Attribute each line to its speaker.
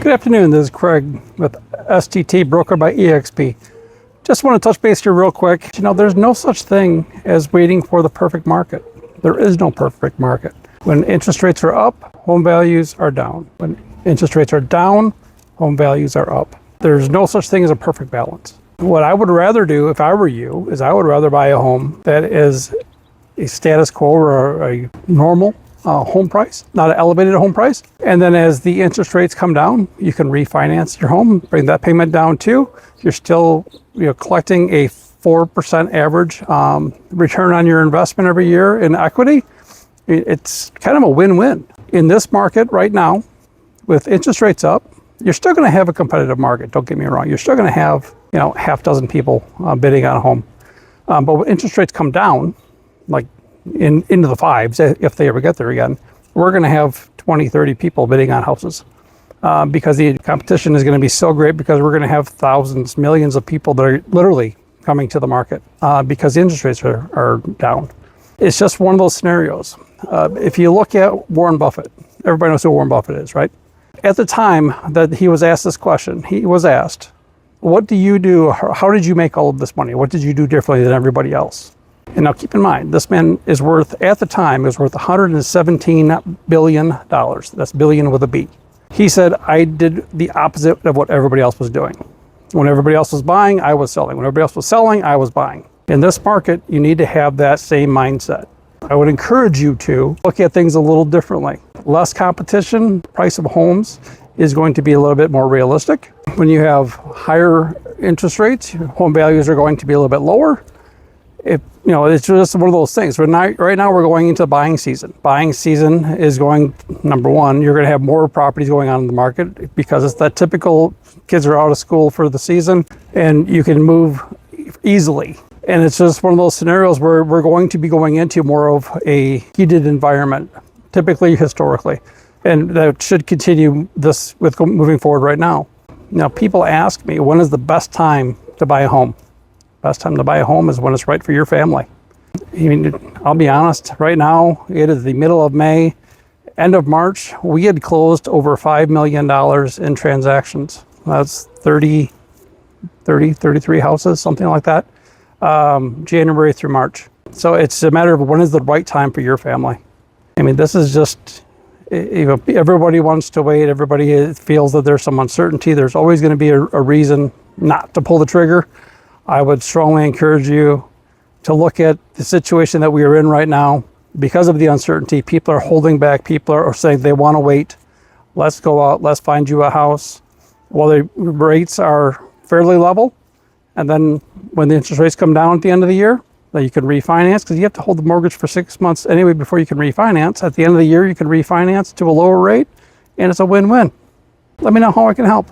Speaker 1: Good afternoon, this is Craig with STT Broker by eXp. Just want to touch base here real quick. You know, there's no such thing as waiting for the perfect market. There is no perfect market. When interest rates are up, home values are down. When interest rates are down, home values are up. There's no such thing as a perfect balance. What I would rather do if I were you is I would rather buy a home that is a status quo or a normal home price, not an elevated home price. And then as the interest rates come down, you can refinance your home, bring that payment down too. You're still collecting a 4% average return on your investment every year in equity. It's kind of a win-win. In this market right now, with interest rates up, you're still going to have a competitive market. Don't get me wrong. You're still going to have half dozen people bidding on a home. But when interest rates come down, like into the fives, if they ever get there again, we're going to have 20, 30 people bidding on houses because the competition is going to be so great, because we're going to have thousands, millions of people that are literally coming to the market because the interest rates are down. It's just one of those scenarios. If you look at Warren Buffett, everybody knows who Warren Buffett is, right? At the time that he was asked this question, he was asked, what do you do? How did you make all of this money? What did you do differently than everybody else? And now keep in mind, this man is worth, at the time, is worth $117 billion. That's billion with a B. He said, I did the opposite of what everybody else was doing. When everybody else was buying, I was selling. When everybody else was selling, I was buying. In this market, you need to have that same mindset. I would encourage you to look at things a little differently. Less competition, price of homes is going to be a little bit more realistic. When you have higher interest rates, home values are going to be a little bit lower. It's just one of those things. Right now we're going into buying season. Buying season is going, number one, you're going to have more properties going on in the market because it's that typical kids are out of school for the season and you can move easily. And it's just one of those scenarios where we're going to be going into more of a heated environment, typically, historically. And that should continue this with moving forward right now. Now, people ask me, when is the best time to buy a home? Best time to buy a home is when it's right for your family. I mean, I'll be honest, right now, it is the middle of May, end of March, we had closed over $5 million in transactions. That's 33 houses, something like that, January through March. So it's a matter of when is the right time for your family. I mean, this is just, everybody wants to wait. Everybody feels that there's some uncertainty. There's always going to be a reason not to pull the trigger. I would strongly encourage you to look at the situation that we are in right now. Because of the uncertainty, people are holding back. People are saying they want to wait. Let's go out. Let's find you a house. Well, the rates are fairly level. And then when the interest rates come down at the end of the year, then you can refinance, because you have to hold the mortgage for 6 months anyway before you can refinance. At the end of the year, you can refinance to a lower rate, and it's a win-win. Let me know how I can help.